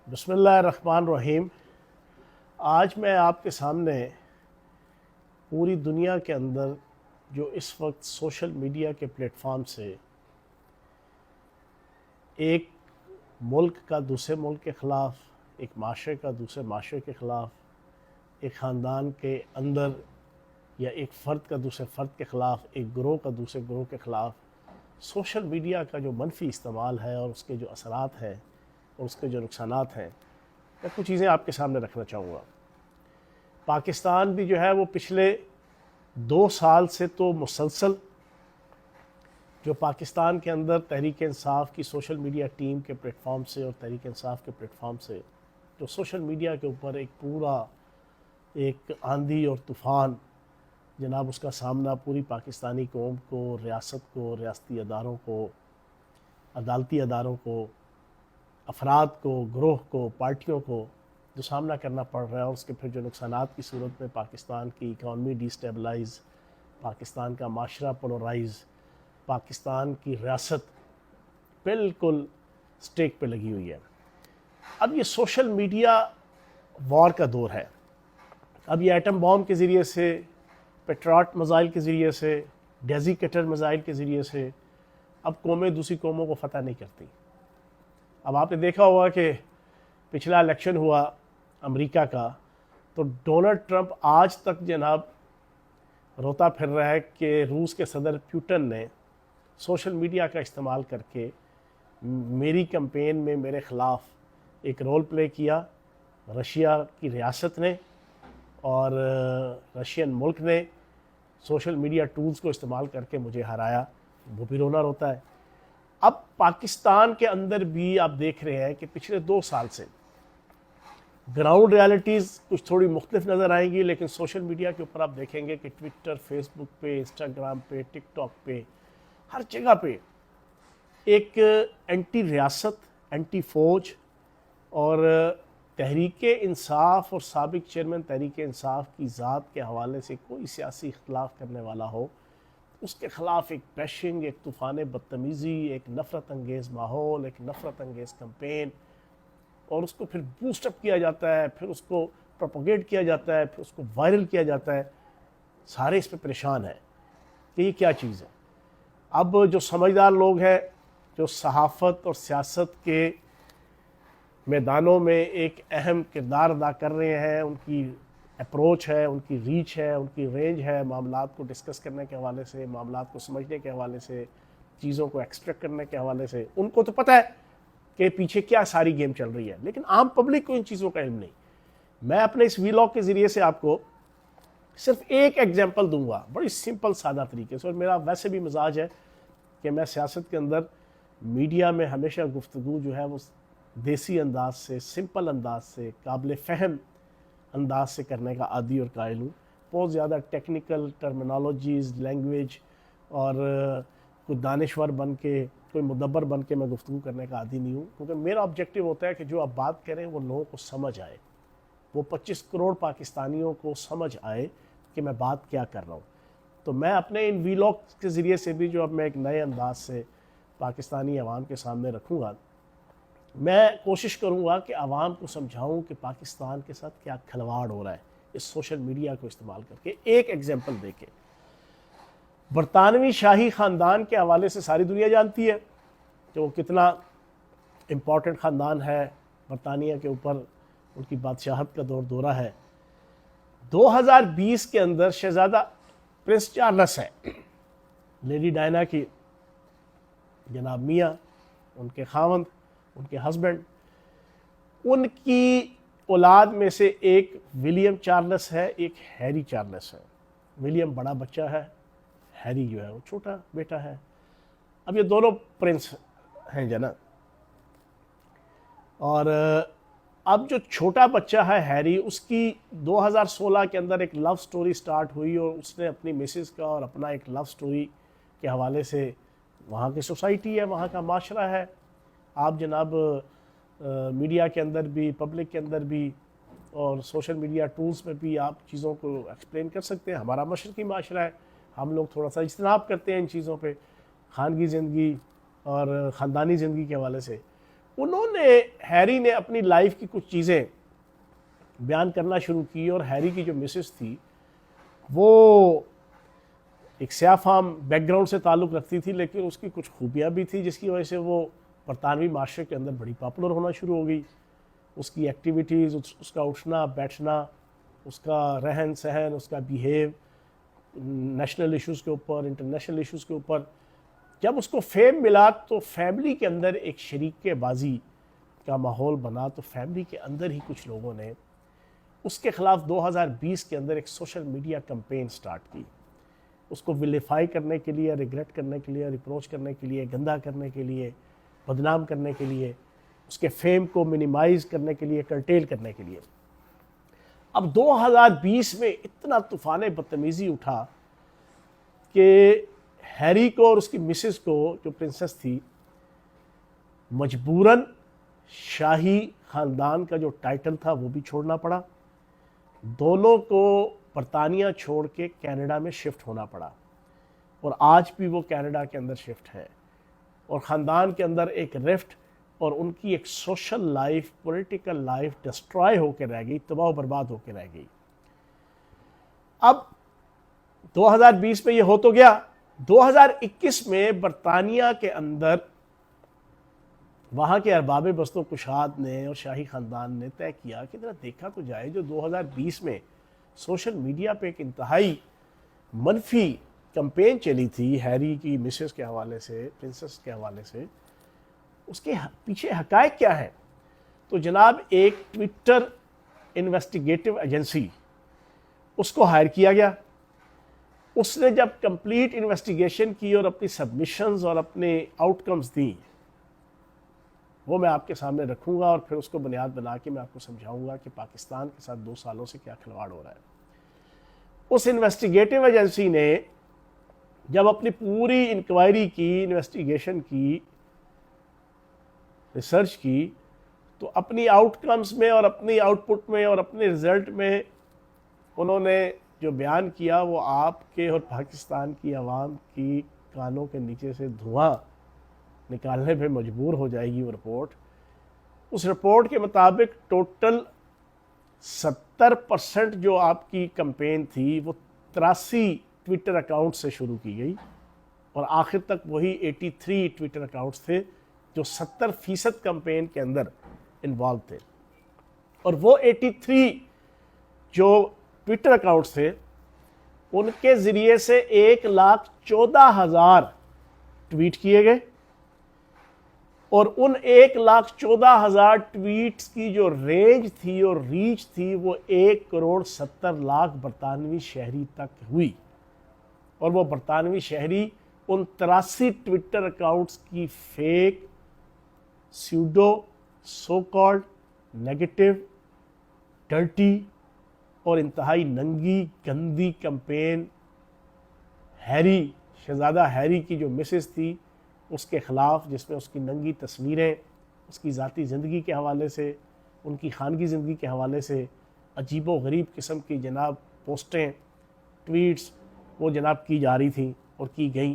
बिस्मिल्लाहिर्रहमानिर्रहीम। आज मैं आपके सामने पूरी दुनिया के अंदर जो इस वक्त सोशल मीडिया के प्लेटफॉर्म से एक मुल्क का दूसरे मुल्क के ख़िलाफ़, एक माशरे का दूसरे माशरे के ख़िलाफ़, एक ख़ानदान के अंदर या एक फ़र्द का दूसरे फ़र्द के ख़िलाफ़, एक ग्रोह का दूसरे ग्रोह के ख़िलाफ़ सोशल मीडिया का जो मनफी इस्तेमाल है और उसके जो असरात हैं और उसके जो नुकसानात हैं, मैं कुछ चीज़ें आपके सामने रखना चाहूँगा। पाकिस्तान भी जो है वो पिछले 2 साल से तो मुसलसल जो पाकिस्तान के अंदर तहरीक इंसाफ की सोशल मीडिया टीम के प्लेटफॉर्म से और तहरीक इंसाफ के प्लेटफॉर्म से जो सोशल मीडिया के ऊपर एक पूरा एक आंधी और तूफ़ान जनाब उसका सामना पूरी पाकिस्तानी कौम को, रियासत को, रियासती अदारों को, अदालती अदारों को, अफराद को, ग्रोह को, पार्टियों को जो सामना करना पड़ रहा है और उसके फिर जो नुकसानात की सूरत में पाकिस्तान की इकॉनमी डिस्टेबलाइज, पाकिस्तान का माशरा पोलराइज, पाकिस्तान की रियासत बिल्कुल स्टेक पे लगी हुई है। अब ये सोशल मीडिया वॉर का दौर है। अब ये एटम बॉम्ब के ज़रिए से, पेट्रॉट मिसाइल के ज़रिए से, डेजिकेटर मिसाइल के ज़रिए से अब कौमें दूसरी कौमों को फ़तह नहीं करती। अब आपने देखा होगा कि पिछला इलेक्शन हुआ अमेरिका का, तो डोनाल्ड ट्रंप आज तक जनाब रोता फिर रहा है कि रूस के सदर पुतिन ने सोशल मीडिया का इस्तेमाल करके मेरी कैंपेन में मेरे ख़िलाफ़ एक रोल प्ले किया। रशिया की रियासत ने और रशियन मुल्क ने सोशल मीडिया टूल्स को इस्तेमाल करके मुझे हराया। वो भी रोना रोता है। अब पाकिस्तान के अंदर भी आप देख रहे हैं कि पिछले 2 साल से ग्राउंड रियलिटीज़ कुछ थोड़ी मुख्तलिफ नज़र आएंगी, लेकिन सोशल मीडिया के ऊपर आप देखेंगे कि ट्विटर, फेसबुक पे, इंस्टाग्राम पे, टिकटॉक पे, हर जगह पे एक एंटी रियासत, एंटी फ़ौज और तहरीक इंसाफ और साबिक चेयरमैन तहरीक इंसाफ की ज़ात के हवाले से कोई सियासी इख्तलाफ करने वाला हो, उसके ख़िलाफ़ एक बैशिंग, एक तूफ़ान बदतमीज़ी, एक नफ़रत अंगेज़ माहौल, एक नफ़रत अंगेज़ कैंपेन, और उसको फिर बूस्टअप किया जाता है, फिर उसको प्रोपोगेट किया जाता है, फिर उसको वायरल किया जाता है। सारे इस पर परेशान हैं कि ये क्या चीज़ है। अब जो समझदार लोग हैं, जो सहाफ़त और सियासत के मैदानों में एक अहम किरदार अदा कर रहे हैं, उनकी अप्रोच है, उनकी रीच है, उनकी रेंज है, मामलात को डिस्कस करने के हवाले से, मामलात को समझने के हवाले से, चीज़ों को एक्सट्रैक्ट करने के हवाले से, उनको तो पता है कि पीछे क्या सारी गेम चल रही है, लेकिन आम पब्लिक को इन चीज़ों का इल्म नहीं। मैं अपने इस वीलॉग के ज़रिए से आपको सिर्फ एक एग्जांपल दूंगा, बड़ी सिंपल सादा तरीके से। और मेरा वैसे भी मिजाज है कि मैं सियासत के अंदर, मीडिया में हमेशा गुफ्तगू जो है वो देसी अंदाज से, सिंपल अंदाज से, काबिल फ़हम अंदाज से करने का आदी और कायल हूँ। बहुत ज़्यादा टेक्निकल टर्मिनोलॉजीज़, लैंग्वेज और कोई दानिश्वर बन के, कोई मुदब्बर बन के मैं गुफ्तगू करने का आदी नहीं हूँ, क्योंकि मेरा ऑब्जेक्टिव होता है कि जो आप बात करें वो लोगों को समझ आए, वो 25 करोड़ पाकिस्तानियों को समझ आए कि मैं बात क्या कर रहा हूँ। तो मैं अपने इन वीलॉग के ज़रिए से भी, जो अब मैं एक नए अंदाज से पाकिस्तानी अवाम के सामने रखूँगा, मैं कोशिश करूँगा कि आवाम को समझाऊँ कि पाकिस्तान के साथ क्या खिलवाड़ हो रहा है इस सोशल मीडिया को इस्तेमाल करके। एक एग्जांपल देके, बरतानवी शाही ख़ानदान के हवाले से सारी दुनिया जानती है कि वो कितना इम्पॉर्टेंट ख़ानदान है। बरतानिया के ऊपर उनकी बादशाहत का दौर दौरा है। 2020 के अंदर शहज़ादा प्रिंस चार्ल्स है, लेडी डायना की जनाब मियाँ, उनके खावंद, उनके हस्बैंड, उनकी औलाद में से एक विलियम चार्ल्स है, एक हैरी चार्ल्स है। विलियम बड़ा बच्चा है, हैरी जो है वो छोटा बेटा है। अब ये दोनों प्रिंस हैं जना। और अब जो छोटा बच्चा है हैरी, उसकी 2016 के अंदर एक लव स्टोरी स्टार्ट हुई और उसने अपनी मिसेस का और अपना एक लव स्टोरी के हवाले से, वहाँ की सोसाइटी है, वहाँ का माशरा है, आप जनाब मीडिया के अंदर भी, पब्लिक के अंदर भी और सोशल मीडिया टूल्स में भी आप चीज़ों को एक्सप्लेन कर सकते हैं। हमारा मशरक़ी माशरा है, हम लोग थोड़ा सा इज्तनाब करते हैं इन चीज़ों पे, खानगी ज़िंदगी और ख़ानदानी ज़िंदगी के हवाले से। उन्होंने, हैरी ने अपनी लाइफ की कुछ चीज़ें बयान करना शुरू की, और हैरी की जो मिसेस थी वो एक स्याफाम बैकग्राउंड से ताल्लुक़ रखती थी, लेकिन उसकी कुछ खूबियाँ भी थी जिसकी वजह से वो बरतानवी माशरे के अंदर बड़ी पॉपुलर होना शुरू हो गई। उसकी एक्टिविटीज़, उसका उठना बैठना, उसका रहन सहन, उसका बिहेव नेशनल इश्यूज़ के ऊपर, इंटरनेशनल इश्यूज़ के ऊपर, जब उसको फेम मिला तो फैमिली के अंदर एक शरीक बाजी का माहौल बना। तो फैमिली के अंदर ही कुछ लोगों ने उसके ख़िलाफ़ 2020 के अंदर एक सोशल मीडिया कैंपेन स्टार्ट की, उसको विलिफाई करने के लिए, रिग्रेट करने के लिए, रिप्रोच करने के लिए, गंदा करने के लिए, बदनाम करने के लिए, उसके फेम को मिनिमाइज़ करने के लिए, कर्टेल करने के लिए। अब 2020 में इतना तूफ़ान बदतमीज़ी उठा कि हैरी को और उसकी मिसेस को, जो प्रिंसेस थी, मजबूरन शाही ख़ानदान का जो टाइटल था वो भी छोड़ना पड़ा। दोनों को बरतानिया छोड़ के कनाडा में शिफ्ट होना पड़ा, और आज भी वो कनाडा के अंदर शिफ्ट है, और ख़ानदान के अंदर एक रिफ्ट और उनकी एक social life, political life destroy होकर रह गई, तबाह बर्बाद होकर रह गई। अब 2020 में ये हो तो गया, 2021 में बरतानिया के अंदर वहाँ के अरबाब बस्तो कुशाद ने और शाही ख़ानदान ने तय किया कि जरा देखा तो जाए, जो 2020 में सोशल मीडिया पे एक इंतहाई मनफी कैंपेन चली थी हैरी की मिसेस के हवाले से, प्रिंसेस के हवाले से, उसके पीछे हकायक क्या है। तो जनाब एक ट्विटर इन्वेस्टिगेटिव एजेंसी, उसको हायर किया गया। उसने जब कंप्लीट इन्वेस्टिगेशन की और अपनी सबमिशंस और अपने आउटकम्स दी, वो मैं आपके सामने रखूंगा, और फिर उसको बुनियाद बना के मैं आपको समझाऊंगा कि पाकिस्तान के साथ 2 सालों से क्या खिलवाड़ हो रहा है। उस इन्वेस्टिगेटिव एजेंसी ने जब अपनी पूरी इंक्वायरी की, इन्वेस्टिगेशन की, रिसर्च की, तो अपनी आउटकम्स में और अपनी आउटपुट में और अपने रिजल्ट में उन्होंने जो बयान किया वो आपके और पाकिस्तान की आवाम की कानों के नीचे से धुआं निकालने पे मजबूर हो जाएगी वो रिपोर्ट। उस रिपोर्ट के मुताबिक टोटल 70% जो आपकी कैंपेन थी वो 83 ट्विटर अकाउंट से शुरू की गई, और आखिर तक वही 83 ट्विटर अकाउंट्स थे जो 70% कैंपेन के अंदर इन्वॉल्व थे। और वो 83 जो ट्विटर अकाउंट्स थे, उनके ज़रिए से 1,14,000 ट्वीट किए गए, और उन 1,14,000 ट्वीट्स की जो रेंज थी और रीच थी वो 1,70,00,000 बरतानवी शहरी तक हुई। और वो बरतानवी शहरी उन 83 ट्विटर अकाउंट्स की fake, pseudo, so called, negative, dirty और इंतहाई नंगी गंदी कैंपेन हैरी, शहजादा हैरी की जो मिसेस थी उसके ख़िलाफ़, जिसमें उसकी नंगी तस्वीरें, उसकी ज़ाती ज़िंदगी के हवाले से, उनकी खानगी ज़िंदगी के हवाले से अजीबो गरीब किस्म की जनाब पोस्टें, ट्वीट्स वो जनाब की जा रही थी और की गई।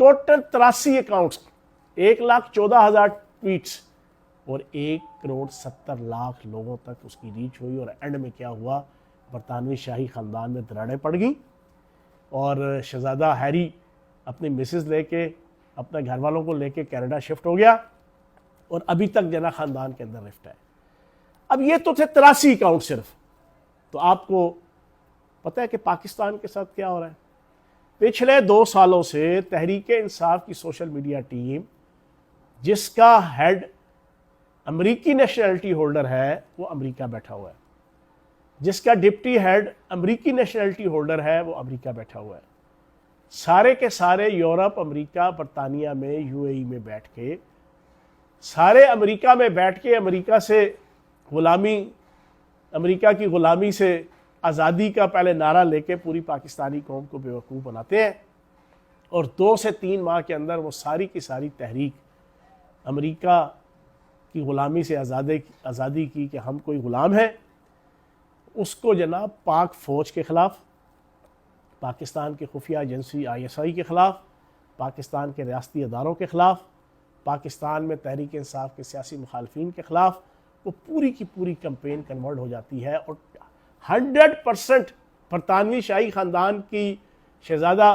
टोटल 83 अकाउंट्स, 1,14,000 ट्वीट्स, और 1,70,00,000 लोगों तक उसकी रीच हुई। और एंड में क्या हुआ, बरतानवी शाही ख़ानदान में दरारें पड़ गई, और शहज़ादा हैरी अपनी मिसेस लेके, अपने घर वालों को लेके कनाडा शिफ्ट हो गया, और अभी तक जना ख़ानदान के अंदर रिफ्ट है। अब ये तो थे 83 अकाउंट सिर्फ। तो आपको पता है कि पाकिस्तान के साथ क्या हो रहा है। पिछले 2 सालों से तहरीक इंसाफ की सोशल मीडिया टीम, जिसका हेड अमेरिकी नेशनलिटी होल्डर है, वो अमेरिका बैठा हुआ है, जिसका डिप्टी हेड अमेरिकी नेशनलिटी होल्डर है, वो अमेरिका बैठा हुआ है, सारे के सारे यूरोप, अमेरिका, बरतानिया में, यूएई में बैठ के, सारे अमेरिका में बैठ के अमेरिका से ग़ुलामी, अमेरिका की ग़ुलामी से आज़ादी का पहले नारा लेके पूरी पाकिस्तानी कौम को बेवकूफ़ बनाते हैं, और 2 से 3 माह के अंदर वो सारी की सारी तहरीक अमेरिका की ग़ुलामी से आज़ादी की कि हम कोई ग़ुलाम हैं, उसको जनाब पाक फ़ौज के ख़िलाफ़, पाकिस्तान के खुफिया एजेंसी ISI के ख़िलाफ़, पाकिस्तान के रियासती अदारों के ख़िलाफ़, पाकिस्तान में तहरीक इंसाफ के सियासी मुखालफिन के ख़िलाफ़, वो पूरी की पूरी कैंपेन कन्वर्ट हो जाती है और 100% बरतानवी शाही ख़ानदान की शहज़ादा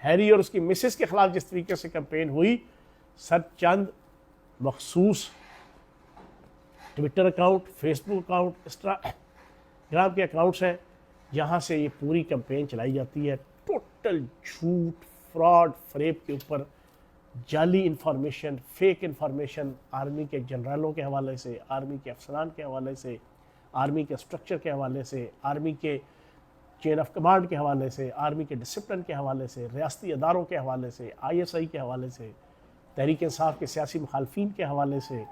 हैरी और उसकी मिसेस के ख़िलाफ़ जिस तरीके से कैंपेन हुई, सर चंद मखसूस Twitter account, Facebook account, Instagram के अकाउंट्स हैं जहाँ से ये पूरी कैंपेन चलाई जाती है। टोटल झूठ, फ्रॉड, फरेब के ऊपर जाली इंफॉर्मेशन, फेक इंफॉर्मेशन, आर्मी के जनरलों के हवाले से, आर्मी के अफसरान के हवाले से, आर्मी के स्ट्रक्चर के हवाले से, आर्मी के चेन ऑफ कमांड के हवाले से, आर्मी के डिसिप्लिन के हवाले से, रियासती अदारों के हवाले से, ISI के हवाले से, तहरीक इंसाफ के सियासी मुखालफिन के हवाले से,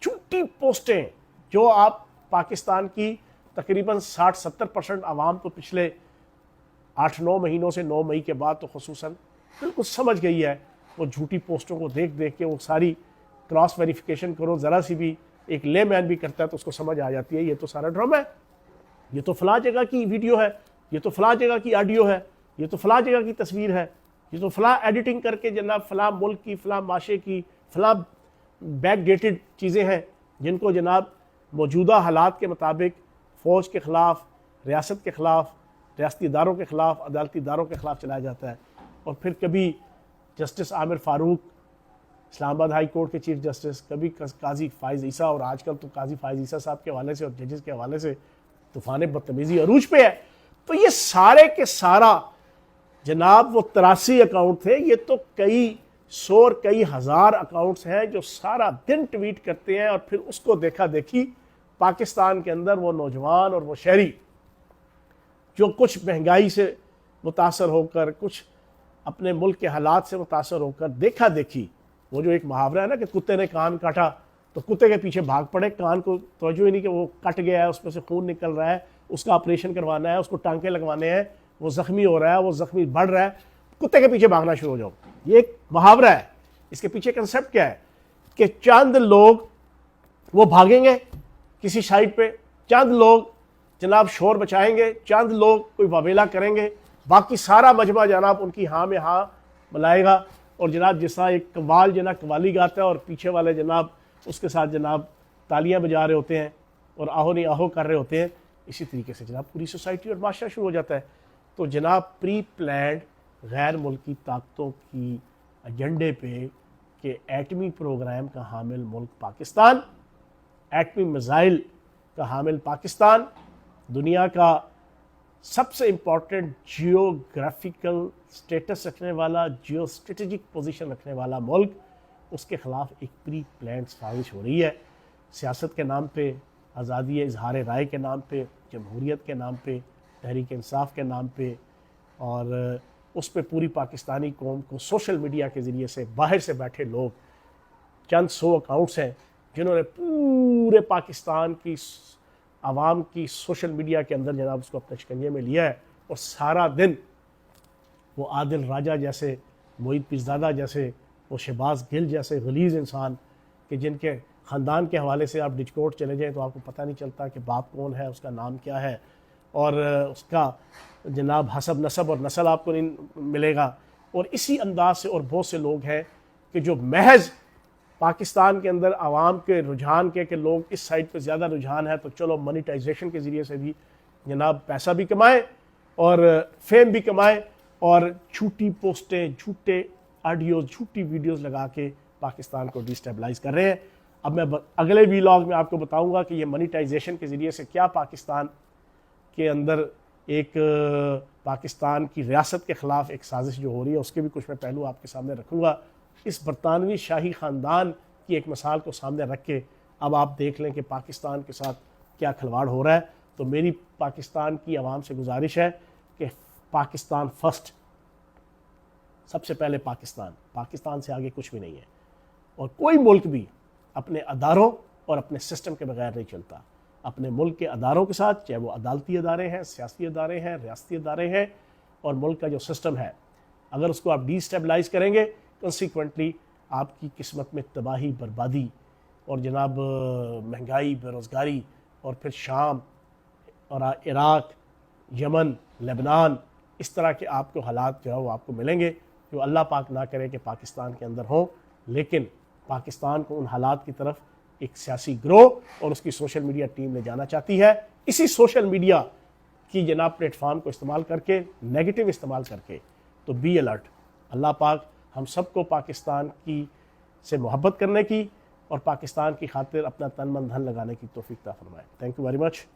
झूठी पोस्टें जो आप पाकिस्तान की तकरीबन 60-70% आवाम तो पिछले 8-9 महीनों से 9 मई के बाद तो खुसूसन बिल्कुल समझ गई है। वो झूठी पोस्टों को देख देख के वो सारी क्रॉस वेरिफिकेशन करो, ज़रा सी भी एक लेमैन भी करता है तो उसको समझ आ जाती है ये तो सारा ड्रामा है, ये तो फ़लाँ जगह की वीडियो है, ये तो फ़लाँ जगह की ऑडियो है, ये तो फ़लाँ जगह की तस्वीर है, ये तो फ़लाँ एडिटिंग करके जनाब फ़लाँ मुल्क की, फ़लाँ माशे की, फ़लाँ बैकडेटेड चीज़ें हैं जिनको जनाब मौजूदा हालात के मुताबिक फ़ौज के ख़िलाफ़, रियासत के ख़िलाफ़, रियासती इदारों के ख़िलाफ़, अदालती इदारों के ख़िलाफ़ चलाया जाता है। और फिर कभी justice Aamir Farooq, Islamabad high court के चीफ जस्टिस, कभी काजी फ़ाइज़ ईसा, और आजकल तो काजी फ़ाइज़ ईसा साहब के हवाले से और जजेस के हवाले से तूफ़ान बदतमीज़ी अरूज पे है। तो ये सारे के सारा जनाब वो 83 अकाउंट थे, ये तो कई 100 और कई हज़ार अकाउंट्स हैं जो सारा दिन ट्वीट करते हैं और फिर उसको देखा देखी पाकिस्तान के अंदर वो नौजवान और वो शहरी जो कुछ महंगाई से मुतासर होकर, कुछ अपने मुल्क के हालात से मुतासर होकर देखा देखी, वो जो एक मुहावरा है ना कि कुत्ते ने कान काटा तो कुत्ते के पीछे भाग पड़े, कान को तवज्जो ही नहीं कि वो कट गया है, उसमें से खून निकल रहा है, उसका ऑपरेशन करवाना है, उसको टांके लगवाने हैं, वो ज़ख्मी हो रहा है, वो ज़ख्मी बढ़ रहा है, कुत्ते के पीछे भागना शुरू हो जाओ। ये एक मुहावरा है। इसके पीछे कंसेप्ट क्या है कि चंद लोग वो भागेंगे किसी साइड पे, चंद लोग जनाब शोर बचाएंगे, चंद लोग कोई वावेला करेंगे, बाकी सारा मजमा जनाब उनकी हाँ में हाँ मिलाएगा। और जनाब जिस तरह एक कव्वाल जनाब कव्वाली गाता है और पीछे वाले जनाब उसके साथ जनाब तालियां बजा रहे होते हैं और आहो नहीं आहो कर रहे होते हैं, इसी तरीके से जनाब पूरी सोसाइटी और माशरा शुरू हो जाता है। तो जनाब प्री प्लान्ड गैर मुल्की ताकतों की एजेंडे पे कि एटमी प्रोग्राम का हामिल मुल्क पाकिस्तान, एटमी मिसाइल का हामिल पाकिस्तान, दुनिया का सबसे इम्पॉर्टेंट जियोग्राफिकल स्टेटस रखने वाला, जियो स्ट्रेटेजिक पोजीशन रखने वाला मुल्क, उसके ख़िलाफ़ एक प्री प्लान्ड साजिश हो रही है। सियासत के नाम पे, आज़ादी इजहार राय के नाम पे, जमहूरियत के नाम पे, तहरीक इंसाफ के नाम पे, और उस पर पूरी पाकिस्तानी कौम को सोशल मीडिया के ज़रिए से बाहर से बैठे लोग, चंद 100 अकाउंट्स हैं जिन्होंने पूरे पाकिस्तान की आवाम की सोशल मीडिया के अंदर जनाब उसको अपने शिकंजे में लिया है। और सारा दिन वो आदिल राजा जैसे, मोईद पीरज़ादा जैसे, वो शहबाज गिल जैसे गलीज़ इंसान कि जिनके ख़ानदान के हवाले से आप डिस्कोर्ट चले जाएँ तो आपको पता नहीं चलता कि बाप कौन है, उसका नाम क्या है, और उसका जनाब हसब नसब और नस्ल आपको नहीं मिलेगा। और इसी अंदाज से और बहुत से लोग हैं कि जो महज पाकिस्तान के अंदर आवाम के रुझान के कि लोग इस साइड पे ज़्यादा रुझान है तो चलो मोनेटाइजेशन के ज़रिए से भी जनाब पैसा भी कमाएं और फेम भी कमाएं, और झूठी पोस्टें, झूठे ऑडियोज़, झूठी वीडियोज़ लगा के पाकिस्तान को डिस्टेबलाइज़ कर रहे हैं। अब मैं अगले वीलॉग में आपको बताऊंगा कि ये मोनेटाइजेशन के ज़रिए से क्या पाकिस्तान के अंदर एक पाकिस्तान की रियासत के ख़िलाफ़ एक साजिश जो हो रही है उसके भी कुछ मैं पहलू आपके सामने रखूँगा। इस बरतानवी शाही ख़ानदान की एक मिसाल को सामने रख के अब आप देख लें कि पाकिस्तान के साथ क्या खिलवाड़ हो रहा है। तो मेरी पाकिस्तान की आवाम से गुजारिश है कि पाकिस्तान फर्स्ट, सबसे पहले पाकिस्तान, पाकिस्तान से आगे कुछ भी नहीं है। और कोई मुल्क भी अपने अदारों और अपने सिस्टम के बगैर नहीं चलता। अपने मुल्क के अदारों के साथ, चाहे वो अदालती अदारे हैं, सियासी अदारे हैं, रियासती अदारे हैं, और मुल्क का जो सिस्टम है, अगर उसको आप डिस्टेबलाइज करेंगे, कंसिक्वेंटली आपकी किस्मत में तबाही, बर्बादी और जनाब महंगाई, बेरोज़गारी, और फिर शाम और इराक़, यमन, लेबनान, इस तरह के आपको हालात जो है वो आपको मिलेंगे, जो अल्लाह पाक ना करे कि पाकिस्तान के अंदर हों। लेकिन पाकिस्तान को उन हालात की तरफ एक सियासी ग्रोह और उसकी सोशल मीडिया टीम ले जाना चाहती है। इसी सोशल मीडिया की जनाब प्लेटफॉर्म को इस्तेमाल करके, नेगेटिव इस्तेमाल करके, तो बी अलर्ट। अल्लाह पाक हम सबको पाकिस्तान की से मोहब्बत करने की और पाकिस्तान की खातिर अपना तन मन धन लगाने की तौफीक अता फरमाए। Thank you very much.